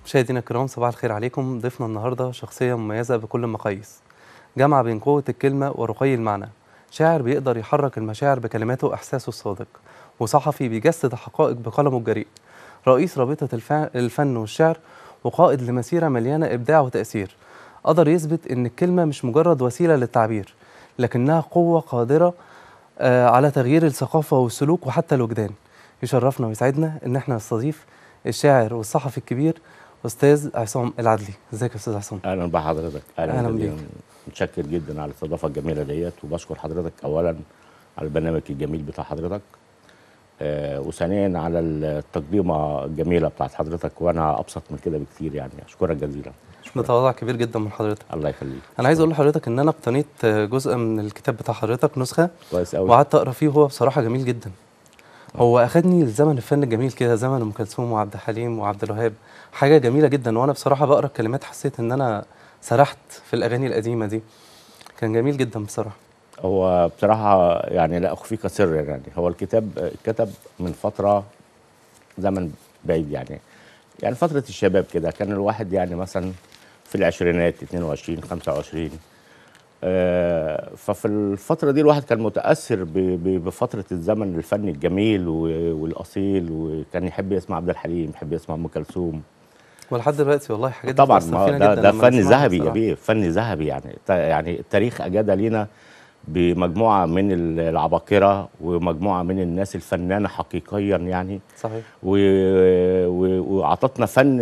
مشاهدينا الكرام، صباح الخير عليكم. ضيفنا النهارده شخصية مميزة بكل المقاييس، جمع بين قوة الكلمة ورقي المعنى، شاعر بيقدر يحرك المشاعر بكلماته وإحساسه الصادق، وصحفي بيجسد الحقائق بقلمه الجريء، رئيس رابطة الفن والشعر، وقائد لمسيرة مليانة إبداع وتأثير. قدر يثبت إن الكلمة مش مجرد وسيلة للتعبير، لكنها قوة قادرة على تغيير الثقافة والسلوك وحتى الوجدان. يشرفنا ويسعدنا إن احنا نستضيف الشاعر والصحفي الكبير أستاذ عصام العدلي. ازيك يا أستاذ عصام؟ اهلا بحضرتك. أهلا بيك. متشكر جدا على الاستضافه الجميله ديت، وبشكر حضرتك اولا على البرنامج الجميل بتاع حضرتك، وثانيا على التقديمه الجميله بتاعت حضرتك، وانا ابسط من كده بكتير يعني. اشكرك جزيلا. ده تواضع كبير جدا من حضرتك. الله يخليك. أنا عايز أقول لحضرتك إن أنا اقتنيت جزء من الكتاب بتاع حضرتك، نسخة، كويس قوي. وقعدت أقرأ فيه، وهو بصراحة جميل جدا. هو أخدني لزمن الفن الجميل كده، زمن أم كلثوم وعبد الحليم وعبد الوهاب، حاجة جميلة جدا. وأنا بصراحة بقرأ الكلمات حسيت إن أنا سرحت في الأغاني القديمة دي. كان جميل جدا بصراحة. هو بصراحه يعني لا اخفيك سر، يعني هو الكتاب اتكتب من فتره، زمن بعيد يعني فتره الشباب كده. كان الواحد يعني مثلا في العشرينات 22 25. ففي الفترة دي الواحد كان متأثر بفترة الزمن الفني الجميل والأصيل، وكان يحب يسمع عبد الحليم، يحب يسمع أم كلثوم. ولحد دلوقتي والله الحاجات دي طبعا بتأثر فينا جدا ده لما فن نسمعها ذهبي يا بصراحة. بيه، فن ذهبي يعني التاريخ أجاد لينا بمجموعة من العباقرة، ومجموعة من الناس الفنانة حقيقيا يعني. صحيح. وعطتنا فن،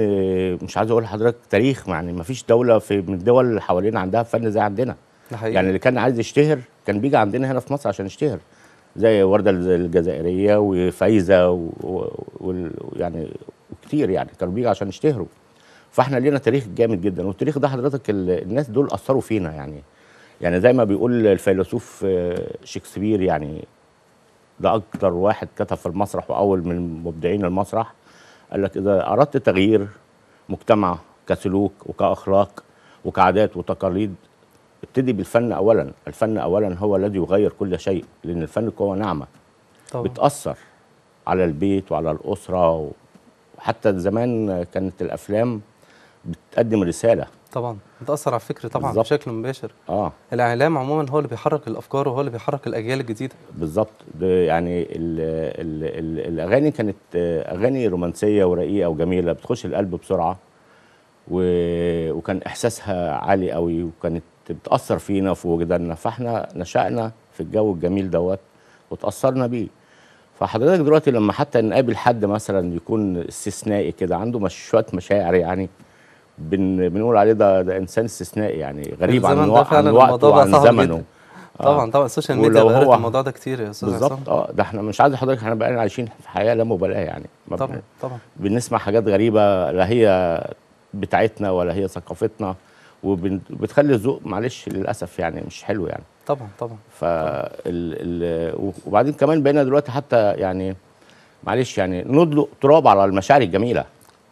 مش عايز اقول لحضرتك تاريخ، يعني ما فيش دولة من الدول اللي حوالينا عندها فن زي عندنا. ده حقيقي. يعني اللي كان عايز يشتهر كان بيجي عندنا هنا في مصر عشان يشتهر، زي وردة الجزائرية وفايزة يعني وكتير، يعني كانوا بيجوا عشان يشتهروا. فاحنا لينا تاريخ جامد جدا، والتاريخ ده حضرتك الناس دول أثروا فينا يعني زي ما بيقول الفيلسوف شكسبير، يعني ده أكتر واحد كتب في المسرح وأول من مبدعين المسرح. قال لك إذا أردت تغيير مجتمع كسلوك وكأخلاق وكعادات وتقاليد، ابتدي بالفن أولا. الفن أولا هو الذي يغير كل شيء، لأن الفن قوة ناعمة طبعا. بتأثر على البيت وعلى الأسرة. وحتى زمان كانت الأفلام بتقدم رسالة. طبعا بتأثر على الفكر طبعا بالظبط. بشكل مباشر. اه الإعلام عموما هو اللي بيحرك الأفكار، وهو اللي بيحرك الأجيال الجديدة. بالظبط. ده يعني الأغاني كانت أغاني رومانسية ورقيقة وجميلة، بتخش القلب بسرعة، وكان إحساسها عالي قوي، وكانت بتأثر فينا وفي وجداننا. فاحنا نشأنا في الجو الجميل دوت وتأثرنا بيه. فحضرتك دلوقتي لما حتى نقابل حد مثلا يكون استثنائي كده، عنده شوية مشاعر، يعني بنقول عليه ده إنسان استثنائي، يعني غريب الزمن ده عن فعلا وقته الموضوع بقى وعن صعب زمنه. جدا. طبعا طبعا السوشيال ميديا ولو غيرت هو الموضوع ده كتير يا أستاذ عصام. بالظبط. ده احنا مش عايز حضرتك، احنا بقينا عايشين في حياه لا مبالاه، يعني طبعا طبعا. بنسمع حاجات غريبه، لا هي بتاعتنا ولا هي ثقافتنا، وبتخلي الذوق معلش للاسف يعني مش حلو يعني. طبعا طبعا. وبعدين كمان بقينا دلوقتي حتى يعني معلش يعني ندلق تراب على المشاعر الجميله،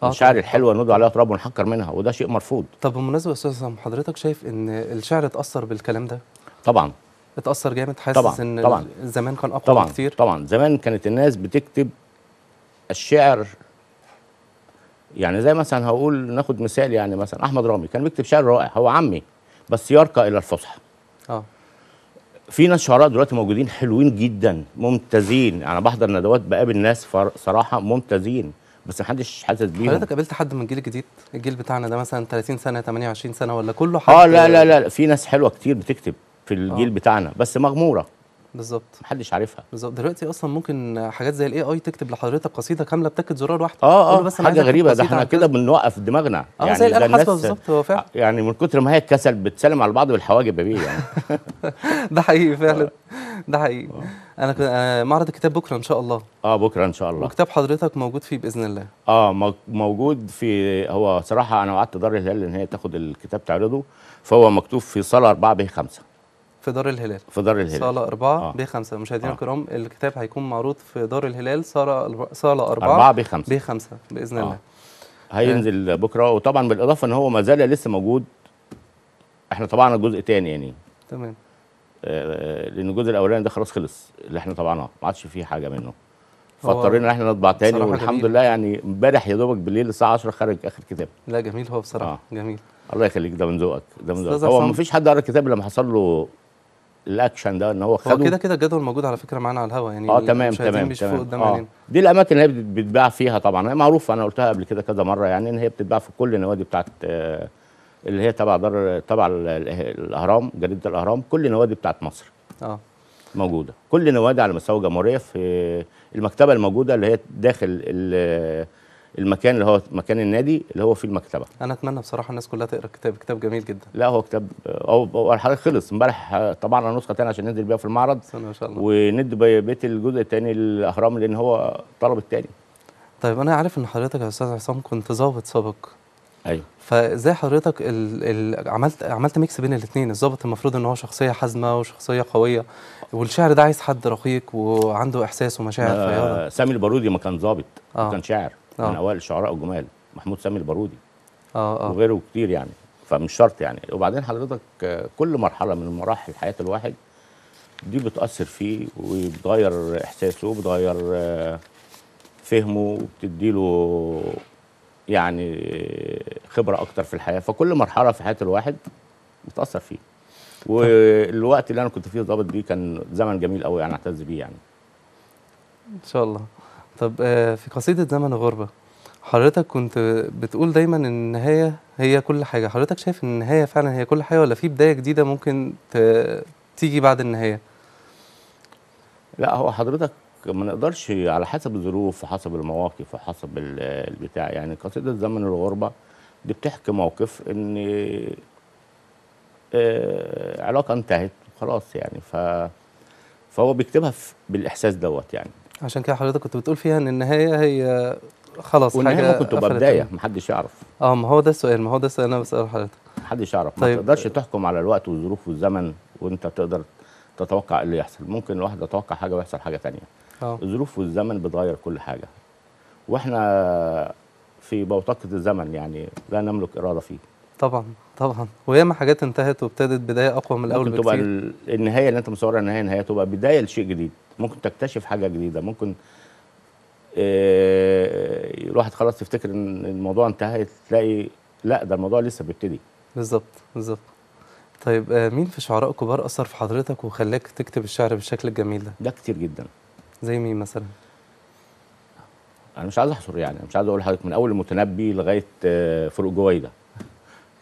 المشاعر طبعا الحلوه طبعا ندلق طبعا. عليها تراب ونحكر منها، وده شيء مرفوض. طب بالمناسبة يا أستاذ عصام، حضرتك شايف إن الشعر اتأثر بالكلام ده؟ طبعا اتأثر جامد؟ طبعا حاسس إن طبعا زمان كان أقوى طبعا بكتير؟ طبعا. زمان كانت الناس بتكتب الشعر، يعني زي مثلا هقول ناخد مثال، يعني مثلا احمد رامي كان بيكتب شعر رائع، هو عامي بس يرقى الى الفصحى. اه. في ناس شعراء دلوقتي موجودين حلوين جدا ممتازين، انا بحضر ندوات بقابل ناس صراحه ممتازين، بس محدش حاسس بيهم. حضرتك قابلت حد من الجيل الجديد، الجيل بتاعنا ده مثلا 30 سنة 28 سنة، ولا كله اه حد؟ لا في ناس حلوه كتير بتكتب في الجيل اه بتاعنا، بس مغموره بالظبط. محدش عارفها. بالظبط. دلوقتي اصلا ممكن حاجات زي الاي اي تكتب لحضرتك قصيده كامله بتاكد زرار واحد. قول له بس انا عايز حاجه اكتب غريبه، ده قصيده احنا عن كده كذا. بنوقف دماغنا اه زي يعني. الآلة ده الحاسبة الناس بالظبط، هو فعلا. يعني من كتر ما هي كسل بتسلم على بعض بالحواجب يا بيه يعني. ده حقيقي فعلا. ده حقيقي. معرض الكتاب بكره ان شاء الله، بكره ان شاء الله. وكتاب حضرتك موجود فيه باذن الله. موجود في، هو صراحه انا وعدت دار الهلال ان هي تاخد الكتاب تعرضه، فهو مكتوب في صاله 4 ب 5 في دار الهلال. في دار الهلال صالة 4 اه ب 5. مشاهدينا اه الكرام، الكتاب هيكون معروض في دار الهلال، صالة 4 4 ب 5 ب 5 باذن الله. آه. هينزل بكره. وطبعا بالاضافه ان هو ما زال لسه موجود، احنا طبعنا جزء تاني يعني، تمام. لان الجزء الاولاني ده خلاص خلص، اللي احنا طبعناه ما عادش فيه حاجه منه. فاضطرينا ان احنا نطبع تاني، بصراحة والحمد جميل. لله يعني امبارح يا دوبك بالليل الساعه 10 خرج اخر كتاب. لا جميل هو بصراحة جميل. الله يخليك، ده من ذوقك، ده من ذوقك. استاذ هو ما عصام، فيش حد قرا الكتاب لما حصل له الاكشن ده ان هو هو خده. كده كده الجدول موجود على فكرة معانا على الهوا، يعني تمام المشاهدين تمام بيشوفوا تمام. قدام عينينا. دي الاماكن اللي هي بتتباع فيها طبعا، هي معروفه، انا قلتها قبل كده كذا مره يعني، ان هي بتتباع في كل النوادي بتاعت اللي هي تبع الاهرام، جريده الاهرام، كل النوادي بتاعت مصر اه موجوده، كل النوادي على مستوى الجمهوريه في المكتبه الموجوده اللي هي داخل المكان اللي هو مكان النادي اللي هو فيه المكتبه. انا اتمنى بصراحة الناس كلها تقرا الكتاب، كتاب جميل جدا. لا هو كتاب هو حضرتك خلص امبارح، طبعا على نسخه ثانيه عشان ننزل بيها في المعرض، بسم الله ما شاء الله. وندي بيت الجزء الثاني للاهرام لان هو طلب الثاني. طيب انا عارف ان حضرتك يا استاذ عصام كنت ضابط سابق، ايوه. فازاي حضرتك عملت ميكس بين الاثنين؟ الضابط المفروض ان هو شخصيه حازمه وشخصيه قويه، والشعر ده عايز حد رقيق وعنده احساس ومشاعر فياضه. سامي البارودي ما كان ضابط وكان شاعر من آه. اوائل الشعراء الجمال، محمود سامي البارودي اه وغيره كتير يعني، فمش شرط يعني. وبعدين حضرتك كل مرحله من مراحل حياه الواحد دي بتاثر فيه وبتغير احساسه وبتغير فهمه وبتديله يعني خبره اكتر في الحياه، فكل مرحله في حياه الواحد بتاثر فيه. والوقت اللي انا كنت فيه ضابط دي كان زمن جميل قوي، انا اعتز بيه يعني. ان شاء الله. طب في قصيده زمن الغربه حضرتك كنت بتقول دايما ان النهايه هي كل حاجه، حضرتك شايف ان النهايه فعلا هي كل حاجه، ولا في بدايه جديده ممكن تيجي بعد النهايه؟ لا هو حضرتك ما نقدرش، على حسب الظروف وحسب المواقف وحسب البتاع يعني. قصيدة زمن الغربة دي بتحكي موقف ان علاقة انتهت خلاص يعني، فهو بيكتبها بالاحساس دوت يعني. عشان كده حضرتك كنت بتقول فيها ان النهايه هي خلاص والنهاية حاجه ممكن تبقى قفلت بداية، محدش يعرف. ما هو ده السؤال، ما هو ده السؤال اللي انا بساله حضرتك. محدش يعرف. طيب. ما تقدرش تحكم على الوقت والظروف والزمن وانت تقدر تتوقع اللي يحصل. ممكن الواحد يتوقع حاجة ويحصل حاجة تانية. الظروف والزمن بتغير كل حاجة، واحنا في بوتقة الزمن يعني لا نملك إرادة فيه. طبعا طبعا، وياما حاجات انتهت وابتدت بداية أقوى من الأول ممكن بكتير. تبقى النهاية اللي أنت مصورها النهاية تبقى بداية لشيء جديد، ممكن تكتشف حاجة جديدة، ممكن الواحد خلاص تفتكر إن الموضوع انتهى تلاقي لا ده الموضوع لسه بيبتدي. بالظبط بالظبط. طيب مين في شعراء كبار أثر في حضرتك وخلاك تكتب الشعر بالشكل الجميل ده؟ ده كتير جدا. زي مين مثلا؟ أنا مش عايز أحصر يعني، مش عايز أقول لحضرتك من أول المتنبي لغاية فاروق جويدة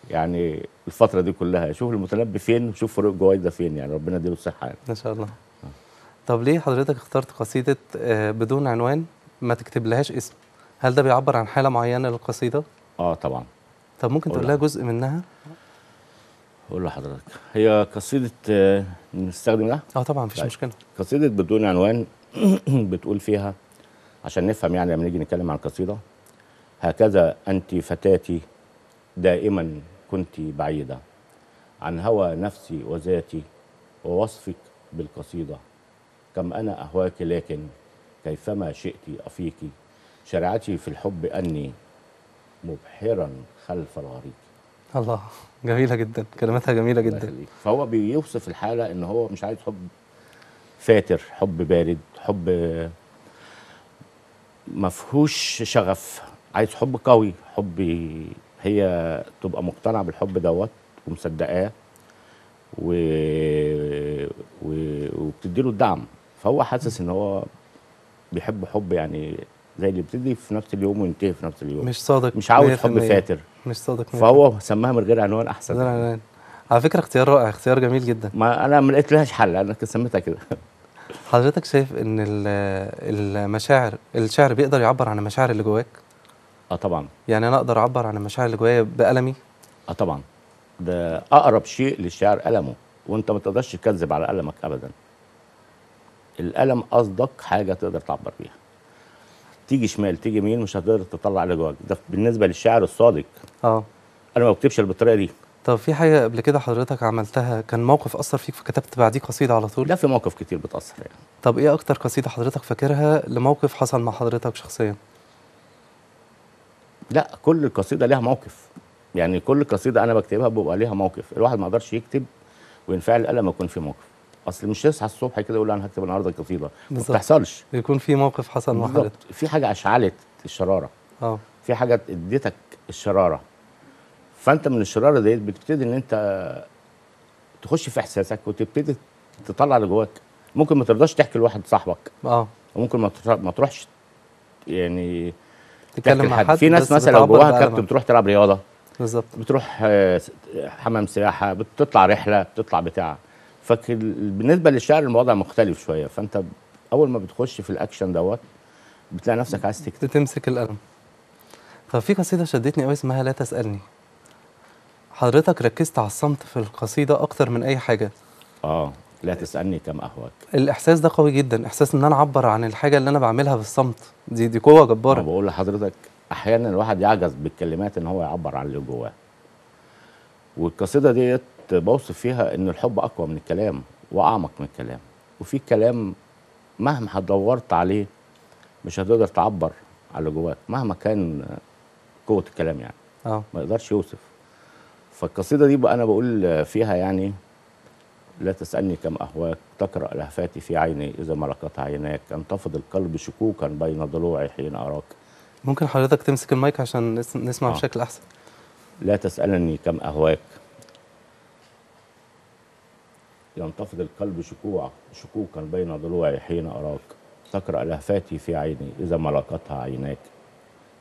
يعني، الفترة دي كلها شوف المتنبي فين وشوف فاروق جويدة فين يعني، ربنا يديله الصحة يعني. ما شاء الله. طب ليه حضرتك اخترت قصيدة بدون عنوان ما تكتب لهاش اسم؟ هل ده بيعبر عن حالة معينة للقصيدة؟ طبعا. طب ممكن تقول لها جزء منها؟ أقول لحضرتك، هي قصيدة نستخدم لها؟ طبعا مفيش مشكلة. قصيدة بدون عنوان بتقول فيها عشان نفهم يعني لما نيجي نتكلم عن قصيدة: هكذا أنت فتاتي دائما كنت بعيدة عن هوى نفسي وذاتي ووصفك بالقصيدة، كم أنا أهواك لكن كيفما شئت أفيك، شريعتي في الحب أني مبحرا خلف الغريق. الله، جميلة جدا، كلماتها جميلة جدا. فهو بيوصف الحالة إن هو مش عايز حب فاتر، حب بارد، حب مفهوش شغف، عايز حب قوي، حب هي تبقى مقتنعة بالحب دوت ومصدقاه وبتديله الدعم، فهو حاسس ان هو بيحب حب يعني زي اللي بيبتدي في نفس اليوم وينتهي في نفس اليوم، مش صادق، مش عاوز حب فاتر، مش صادق. فهو سماها من غير عنوان احسن. من غير عنوان. على فكرة اختيار رائع، اختيار جميل جدا. ما انا ما لقيت لهاش حل، انا سميتها كده. حضرتك شايف ان المشاعر، الشعر بيقدر يعبر عن المشاعر اللي جواك؟ طبعا. يعني انا اقدر اعبر عن المشاعر اللي جوايا بألمي؟ طبعا، ده اقرب شيء للشعر ألمه، وانت ما تقدرش تكذب على ألمك ابدا. الألم اصدق حاجه تقدر تعبر بيها، تيجي شمال تيجي يمين مش هتقدر تطلع اللي جواك، ده بالنسبه للشاعر الصادق. انا ما بكتبش بالطريقه دي. طب في حاجه قبل كده حضرتك عملتها كان موقف اثر فيك فكتبت بعديه قصيده على طول؟ لا، في مواقف كتير بتاثر يعني. طب ايه اكتر قصيده حضرتك فاكرها لموقف حصل مع حضرتك شخصيا؟ لا، كل قصيده ليها موقف يعني، كل قصيده انا بكتبها بيبقى ليها موقف، الواحد ما يقدرش يكتب وينفعل الا لما يكون في موقف. اصل مش تصحى الصبح كده يقول انا هكتب النهارده قصيده، ما بالظبط. بتحصلش. بيكون في موقف حصل مع بالظبط، حضرتك. في حاجه اشعلت الشراره، اه. في حاجه اديتك الشراره، فانت من الشراره ديت بتبتدي ان انت تخش في احساسك وتبتدي تطلع اللي جواك. ممكن ما ترضاش تحكي لواحد صاحبك، اه. وممكن ما تروحش يعني تحكي تتكلم مع لحد. حد في ناس بس مثلا لو بتعبر جواها كابت بألمك. بتروح تلعب رياضه، بالظبط. بتروح حمام سباحه، بتطلع رحله، بتطلع بتاع. بالنسبه للشعر الوضع مختلف شويه، فانت اول ما بتخش في الاكشن دوت بتلاقي نفسك عايز تكتب. بتمسك القلم. طب في قصيدة شدتني قوي اسمها لا تسألني. حضرتك ركزت على الصمت في القصيدة أكتر من أي حاجة. اه، لا تسالني كم اهواك. الإحساس ده قوي جدا، إحساس إن أنا أعبر عن الحاجة اللي أنا بعملها بالصمت. دي قوة ما هو جبارة. بقول لحضرتك احيانا الواحد يعجز بالكلمات ان هو يعبر عن اللي جواه. والقصيده ديت بوصف فيها ان الحب اقوى من الكلام واعمق من الكلام. وفي كلام مهما دورت عليه مش هتقدر تعبر على اللي جواك مهما كان قوه الكلام، يعني اه. ما يقدرش يوصف. فالقصيده دي بقى انا بقول فيها يعني لا تسألني كم أهواك، تقرأ لهفاتي في عيني إذا ما لقت عيناك، أنتفض القلب شكوكا بين ضلوعي حين أراك. ممكن حضرتك تمسك المايك عشان نسمع آه. بشكل أحسن. لا تسألني كم أهواك، ينتفض القلب شكوكا بين ضلوعي حين أراك، تقرأ لهفاتي في عيني إذا ما لقتها عيناك.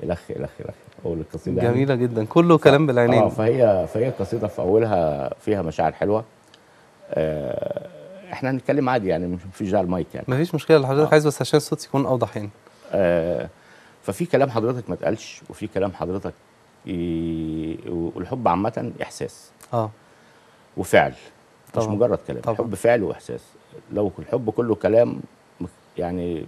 إلخ إلخ إلخ. أول القصيدة يعني. جميلة جدا، كله كلام بالعينين. فهي قصيدة في أولها فيها مشاعر حلوة. احنا هنتكلم عادي يعني، مش فيش داعي المايك يعني. مفيش مشكلة اللي حضرتك آه. عايز، بس عشان الصوت يكون أوضح يعني. ففي كلام حضرتك ما اتقالش، وفي كلام حضرتك والحب عامة إحساس اه. وفعل، مش طبعا. مجرد كلام. طبعا. الحب فعل وإحساس. لو الحب كله كلام يعني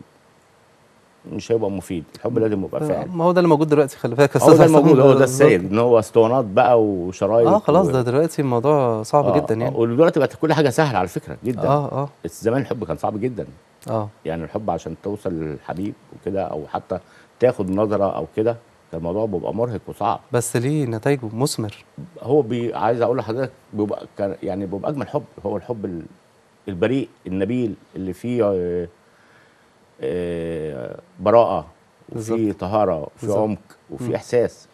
مش هيبقى مفيد. الحب لازم يبقى فعل. ما هو ده اللي موجود دلوقتي، خلي بالك يا هو استاذ ده حسام. الموجود، هو ده بالظبط. السائد، ان هو اسطوانات بقى اه وشرايط خلاص، ده دلوقتي الموضوع صعب جدا يعني. ودلوقتي بقت كل حاجه سهله على فكره جدا. اه. بس زمان الحب كان صعب جدا. اه. يعني الحب عشان توصل للحبيب وكده، او حتى تاخد نظره او كده، كان الموضوع بيبقى مرهق وصعب. بس ليه نتائجه مثمر. هو عايز اقول لحضرتك بيبقى يعني بيبقى اجمل حب. هو الحب البريء النبيل اللي فيه براءه، بالظبط. وفي طهاره، وفي بالظبط. عمق، وفي احساس.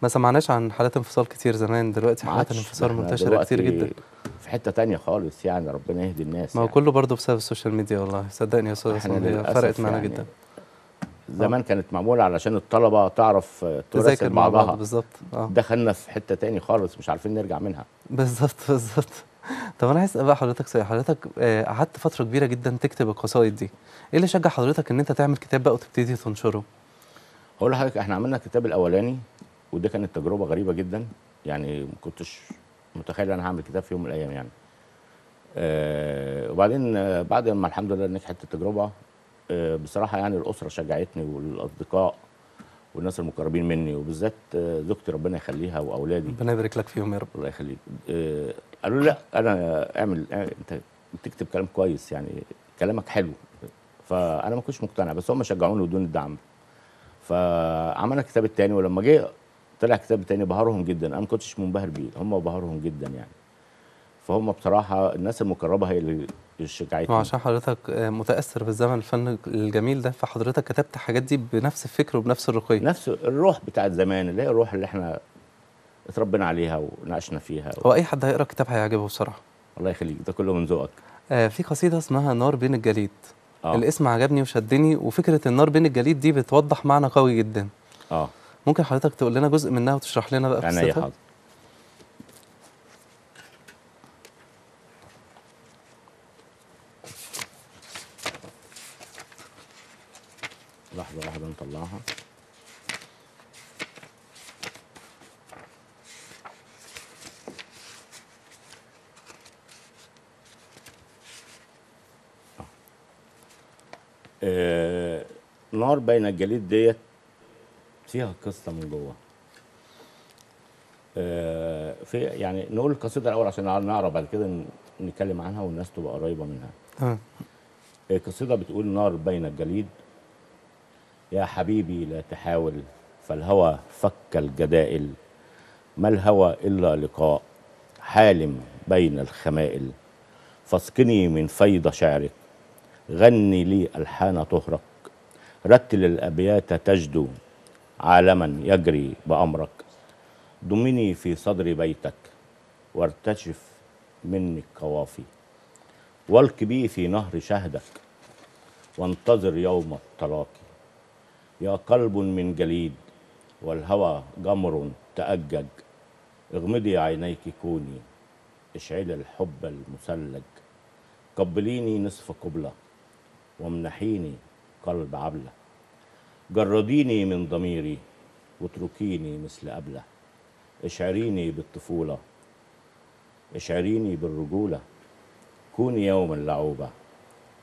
ما سمعناش عن حالات انفصال كتير زمان، دلوقتي ما حالات عادش. الانفصال احنا منتشرة كتير جدا. دلوقتي في حته تانية خالص يعني، ربنا يهدي الناس ما هو يعني. كله برضه بسبب السوشيال ميديا، والله صدقني يا استاذ احنا عصام، هي فرقت للاسف معانا يعني جدا. زمان كانت معموله علشان الطلبه تعرف تراسل تذاكر مع بعض، بعضها. بالظبط. اه. دخلنا في حته تاني خالص مش عارفين نرجع منها. بالظبط بالظبط. طب انا عايز اسال بقى حضرتك سؤال. حضرتك قعدت فتره كبيره جدا تكتب القصائد دي، ايه اللي شجع حضرتك ان انت تعمل كتاب بقى وتبتدي تنشره؟ هقول لحضرتك احنا عملنا الكتاب الاولاني، وده كانت تجربه غريبه جدا. يعني ما كنتش متخيل انا هعمل كتاب في يوم من الايام يعني. وبعدين بعد ما الحمد لله نجحت التجربه، بصراحه يعني الاسره شجعتني والاصدقاء والناس المقربين مني، وبالذات زوجتي ربنا يخليها واولادي. ربنا يبارك لك فيهم يا رب. الله يخليك. قالوا لي لا، انا انت بتكتب كلام كويس يعني، كلامك حلو. فانا ما كنتش مقتنع، بس هم شجعوني وادوني الدعم. فعملنا الكتاب الثاني، ولما جه طلع الكتاب الثاني بهرهم جدا. انا ما كنتش منبهر بيه، هم بهرهم جدا يعني. فهم بصراحه الناس المقربه هي اللي شجعتني. وعشان حضرتك متاثر بالزمن الفن الجميل ده، فحضرتك كتبت الحاجات دي بنفس الفكر وبنفس الرقي. نفس الروح بتاعت زمان، اللي هي الروح اللي احنا اتربينا عليها ونعشنا فيها. هو اي حد هيقرا الكتاب هيعجبه بصراحه. الله يخليك، ده كله من ذوقك. في قصيده اسمها نار بين الجليد. اه. الاسم عجبني وشدني، وفكره النار بين الجليد دي بتوضح معنى قوي جدا. اه. ممكن حضرتك تقول لنا جزء منها وتشرح لنا بقى عينيا قصتها؟ حاضر. لحظة واحدة نطلعها. نار بين الجليد ديت فيها قصة من جوه. في يعني نقول القصيدة الأول عشان نعرف بعد كده نتكلم عنها والناس تبقى قريبة منها. تمام. القصيدة بتقول: نار بين الجليد، يا حبيبي لا تحاول، فالهوى فك الجدائل، ما الهوى إلا لقاء حالم بين الخمائل، فاسقني من فيض شعرك، غني لي ألحان طهرك، رتل الأبيات تجدو عالما يجري بأمرك، ضمني في صدر بيتك وارتشف منك قوافي، والق بي في نهر شهدك وانتظر يوم التلاقي، يا قلب من جليد والهوى جمر تأجج، اغمضي عينيك كوني، اشعلي الحب المثلج، قبليني نصف قبلة وامنحيني قلب عبلة، جرديني من ضميري واتركيني مثل أبلة، اشعريني بالطفولة، اشعريني بالرجولة، كوني يوما لعوبة،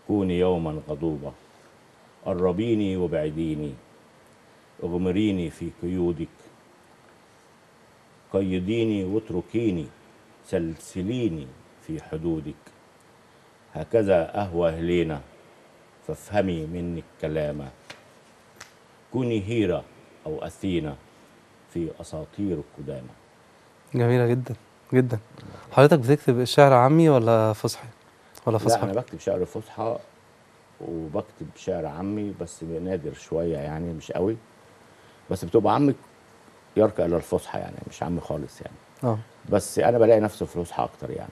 كوني يوما غضوبة، قربيني وابعديني، اغمريني في قيودك، قيديني واتركيني، سلسليني في حدودك، هكذا أهوى هلينا فافهمي مني الكلام، كوني هيرة أو أثينا في أساطير القدامى. جميلة جدا جدا. حضرتك بتكتب الشعر عامي ولا فصحي ولا لا فصحى؟ أنا بكتب شعر فصحى وبكتب شعر عامي بس نادر شوية يعني مش قوي، بس بتبقى عامي يرقى إلى الفصحى يعني مش عامي خالص يعني، اه بس أنا بلاقي نفسي في الفصحى أكتر يعني.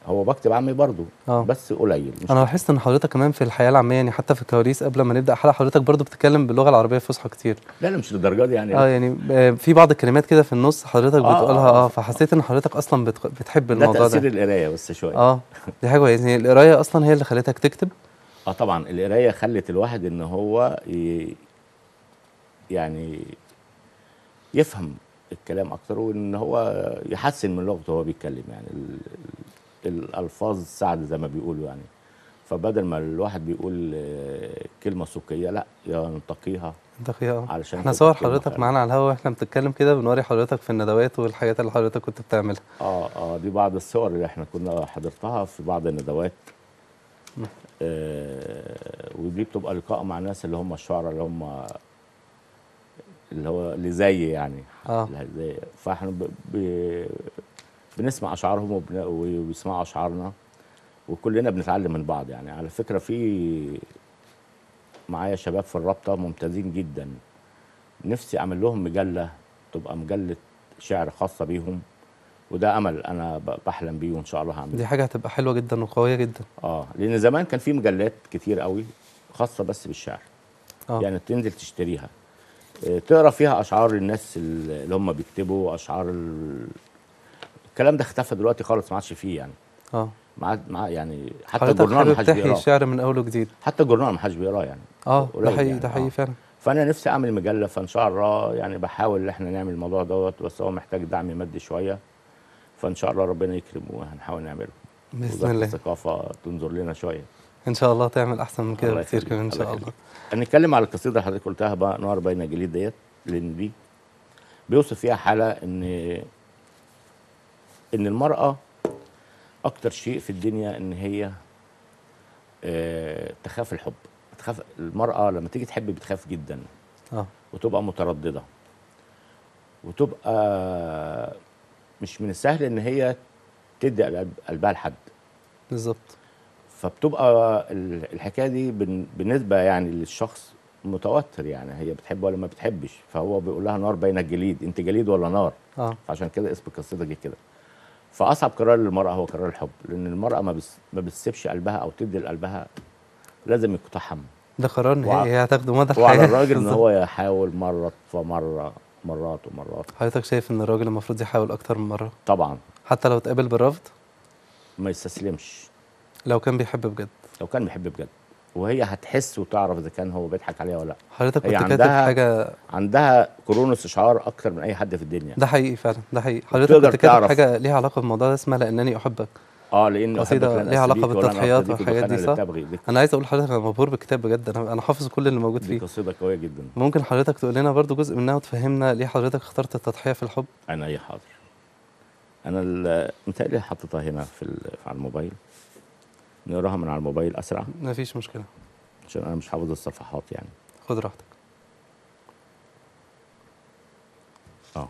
هو بكتب عامي برضو اه. بس قليل مش انا كتير. لاحظت ان حضرتك كمان في الحياه العاميه، يعني حتى في الكواليس قبل ما نبدا حلقه حضرتك برضو بتتكلم باللغه العربيه الفصحى كتير. لا مش للدرجة دي يعني لا. اه يعني في بعض الكلمات كده في النص حضرتك بتقولها، فحسيت ان حضرتك اصلا بتحب ده الموضوع تأثير ده. القراية بس شوية. اه دي حاجه كويسه، يعني القرايه اصلا هي اللي خلتك تكتب. اه طبعا القراية خلت الواحد ان هو يعني يفهم الكلام اكتر وان هو يحسن من لغته وهو بيتكلم يعني الالفاظ سعد زي ما بيقولوا يعني، فبدل ما الواحد بيقول كلمة سوقية لا ينتقيها دقيقة علشان احنا تبقى صور كلمة حضرتك فعلا. معانا على الهوا واحنا بنتكلم كده، بنوري حضرتك في الندوات والحاجات اللي حضرتك كنت بتعملها. دي بعض الصور اللي احنا كنا حضرتها في بعض الندوات. ودي بتبقى لقاء مع ناس اللي هم الشعراء اللي هو اللي زي يعني اه اللي زي، فاحنا بنسمع اشعارهم وبيسمعوا اشعارنا وكلنا بنتعلم من بعض يعني. على فكره في معايا شباب في الرابطه ممتازين جدا، نفسي اعمل لهم مجله تبقى مجله شعر خاصه بيهم، وده امل انا بحلم بيه وان شاء الله هعمله. دي حاجة هتبقى حلوة جدا وقوية جدا. لان زمان كان في مجلات كتير قوي خاصه بس بالشعر، اه يعني تنزل تشتريها تقرا فيها اشعار الناس اللي هم بيكتبوا اشعار الكلام ده اختفى دلوقتي خالص ما عادش فيه يعني. اه. يعني حتى حضرتك الجورنال ما حابب حدش تحيي بيقراه، الشعر من أول وجديد. حتى الجورنال ما حدش بيقراه يعني اه ده قليل حقيقي، يعني ده حقيقي فعلا. فانا نفسي اعمل مجله، فان شاء الله يعني بحاول ان احنا نعمل الموضوع دوت، بس هو محتاج دعم مادي شويه، فان شاء الله ربنا يكرم وهنحاول نعمله. بإذن وزاره الله. الثقافه تنظر لنا شويه. إن شاء الله تعمل أحسن من كده الله بكتير يخليك كمان إن الله شاء يخليك. الله. هنتكلم على القصيده اللي حضرتك قلتها بقى نار بين جليد ديت، لان دي بيوصف فيها حاله ان المراه اكتر شيء في الدنيا ان هي تخاف الحب. تخاف المرأة لما تيجي تحب بتخاف جدا اه وتبقى مترددة، وتبقى مش من السهل ان هي تدي قلبها لحد، بالظبط. فبتبقى الحكاية دي بالنسبة يعني للشخص متوتر، يعني هي بتحب ولا ما بتحبش، فهو بيقول لها نار بين الجليد، انت جليد ولا نار؟ اه فعشان كده اسم القصيدة جه كده. فأصعب قرار للمرأة هو قرار الحب، لأن المرأة ما بتسيبش قلبها أو تدي لقلبها، لازم يقتحم. ده قرار وع- نهائي هي هتاخده مدى وعلى الحياة. الراجل ان بالظبط. هو يحاول مره فمره مرات ومرات. حضرتك شايف إن الراجل المفروض يحاول أكتر من مرة طبعا حتى لو اتقابل بالرفض، ما يستسلمش لو كان بيحب بجد؟ لو كان بيحب بجد، وهي هتحس وتعرف اذا كان هو بيضحك عليها ولا لا. حضرتك هي كنت كاتب حاجة. عندها قرون استشعار اكتر من اي حد في الدنيا، ده حقيقي فعلا، ده حقيقي. حضرتك وبتقدر كنت كاتب تعرف. حاجة ليها علاقة بالموضوع ده اسمها لأنني أحبك، لاني احبك قصيدة لن ليها علاقة استبيك ولن بالتضحيات ارتضيك والحاجات بخنا دي اللي صح؟ تبغي أنا عايز أقول لحضرتك أنا مبهور بالكتاب بجد، أنا حافظ كل اللي موجود دي فيه. قصيده قويه جدا. ممكن حضرتك تقول لنا برضو جزء منها وتفهمنا ليه حضرتك اخترت التضحية في الحب؟ انا اي حاضر. انا متهيألي حاططها هنا على الموبايل، نقراها من على الموبايل اسرع مفيش مشكلة. عشان انا مش حافظ الصفحات يعني. خد راحتك. اه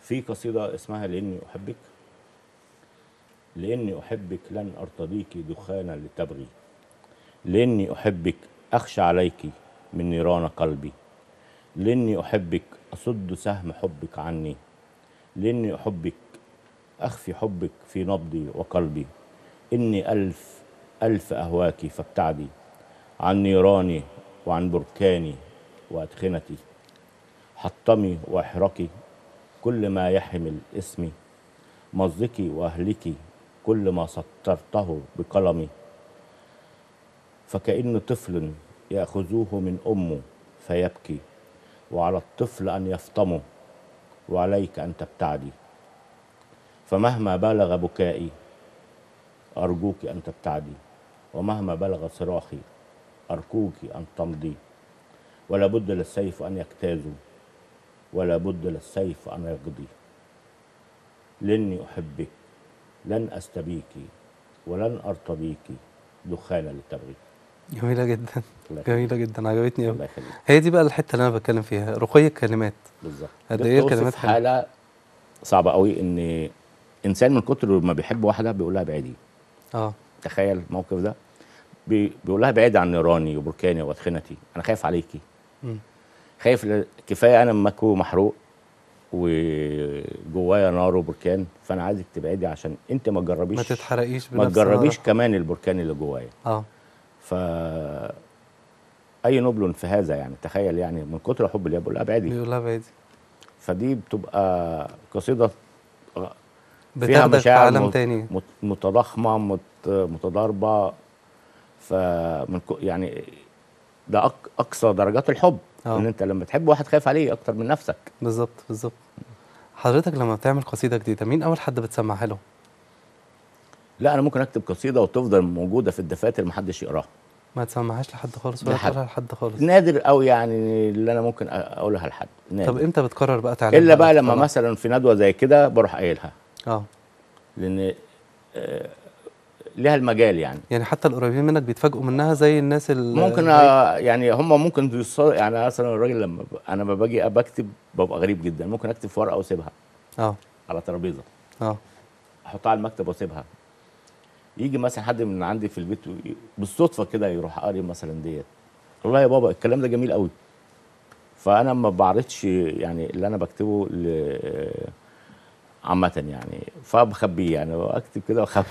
في قصيدة اسمها لإني أحبك. لاني احبك لن ارتضيك دخانا لتبغي، لاني احبك اخشى عليك من نيران قلبي، لاني احبك اصد سهم حبك عني، لاني احبك اخفي حبك في نبضي وقلبي، اني الف الف اهواك فابتعدي عن نيراني وعن بركاني وادخنتي، حطمي واحرقي كل ما يحمل اسمي، مزقي واهلكي كل ما سطرته بقلمي، فكأن طفل يأخذوه من أمه فيبكي، وعلى الطفل أن يفطمه وعليك أن تبتعدي، فمهما بلغ بكائي أرجوك أن تبتعدي، ومهما بلغ صراخي أرجوك أن تمضي، ولا بد للسيف أن يجتاز، ولا بد للسيف أن يقضي، لاني احبك لن استبيك ولن ارتضيك دخانا للتبغي. جميلة جدا. جميلة جدا، عجبتني قوي. الله يخليك. هي دي بقى الحتة اللي انا بتكلم فيها، رقي الكلمات. بالظبط. قد ايه الكلمات بتوصف حاله صعبه قوي، ان انسان من كتر ما بيحب واحده بيقول لها بعيدي. اه تخيل الموقف ده، بيقول لها بعيد عن نيراني وبركاني وادخنتي، انا خايف عليكي. مم. خايف كفايه انا مكوي محروق وجوايا نار وبركان، فانا عايزك تبعدي عشان انت ما تجربيش، ما تتحرقيش ما بنفس تجربيش نارها. كمان البركان اللي جوايا. اه ف اي نبل في هذا، يعني تخيل يعني من كتر حب اللي بقول ابعدي. بيقول لها بعيدي. فدي بتبقى قصيده فيها بتاخدك في مشاعر عالم تاني. متضخمه متضاربه. يعني ده اقصى درجات الحب، ان انت لما تحب واحد خايف عليه اكتر من نفسك. بالظبط بالظبط. حضرتك لما بتعمل قصيدة جديدة مين أول حد بتسمعها له؟ لا، انا ممكن اكتب قصيده وتفضل موجوده في الدفاتر محدش يقراها. ما تسمعهاش لحد خالص ولا تقولها لحد خالص؟ نادر قوي يعني اللي انا ممكن اقولها لحد، نادر. طب امتى بتقرر بقى تعلمها؟ الا بقى لما مثلا في ندوه زي كده بروح قايلها. لان ليها المجال يعني حتى القريبين منك بيتفاجئوا منها زي الناس اللي ممكن يعني هم ممكن يعني مثلا الراجل لما انا لما باجي بكتب ببقى غريب جدا، ممكن اكتب في ورقه واسيبها على ترابيزه، احطها على المكتب واسيبها. يجي مثلا حد من عندي في البيت بالصدفه كده يروح قاري مثلا ديت، والله يا بابا الكلام ده جميل قوي. فانا ما بعرضش يعني اللي انا بكتبه عامه يعني، فبخبيه يعني، واكتب كده واخبي.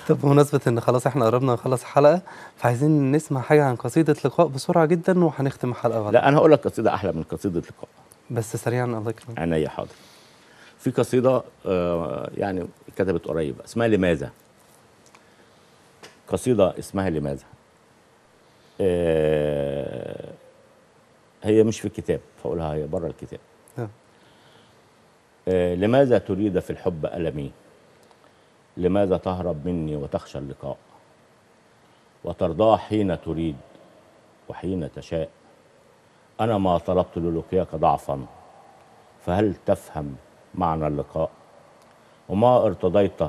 طب بمناسبة ان خلاص احنا قربنا نخلص الحلقة، فعايزين نسمع حاجة عن قصيدة لقاء بسرعة جدا وهنختم الحلقة بعد. لا، انا هقول لك قصيدة احلى من قصيدة لقاء. بس سريعا الله يكرمك. عينيا حاضر. في قصيدة يعني كتبت قريب اسمها لماذا. قصيدة اسمها لماذا. هي مش في الكتاب، فاقولها هي بره الكتاب. لماذا تريد في الحب ألمي؟ لماذا تهرب مني وتخشى اللقاء؟ وترضى حين تريد وحين تشاء. أنا ما طلبت للقياك ضعفا، فهل تفهم معنى اللقاء؟ وما ارتضيت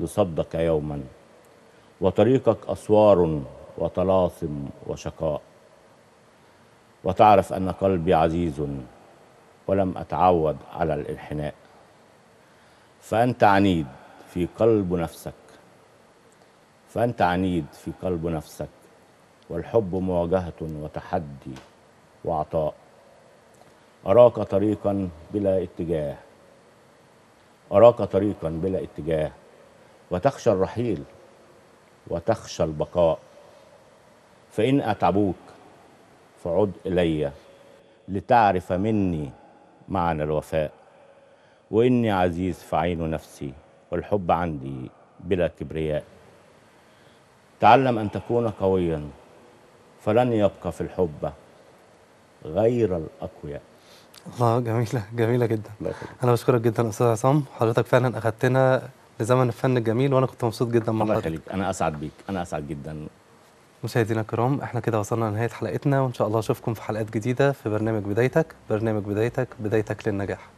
لصدك يوما، وطريقك أسوار وطلاسم وشقاء. وتعرف أن قلبي عزيز ولم أتعود على الانحناء. فأنت عنيد في قلب نفسك، فأنت عنيد في قلب نفسك، والحب مواجهة وتحدي وعطاء. أراك طريقا بلا اتجاه، أراك طريقا بلا اتجاه، وتخشى الرحيل وتخشى البقاء. فإن أتعبوك فعد إلي لتعرف مني معنى الوفاء. وإني عزيز فعين نفسي، والحب عندي بلا كبرياء. تعلم أن تكون قويا، فلن يبقى في الحب غير الأقوياء. الله، جميلة جميلة جدا. أنا بشكرك جدا أستاذ عصام، حضرتك فعلا أخدتنا لزمن الفن الجميل، وأنا كنت مبسوط جدا مع حضرتك. الله يخليك، أنا أسعد بيك، أنا أسعد جدا. مشاهدينا الكرام، احنا كده وصلنا لنهاية حلقتنا، وإن شاء الله أشوفكم في حلقات جديدة في برنامج بدايتك. برنامج بدايتك، بدايتك للنجاح.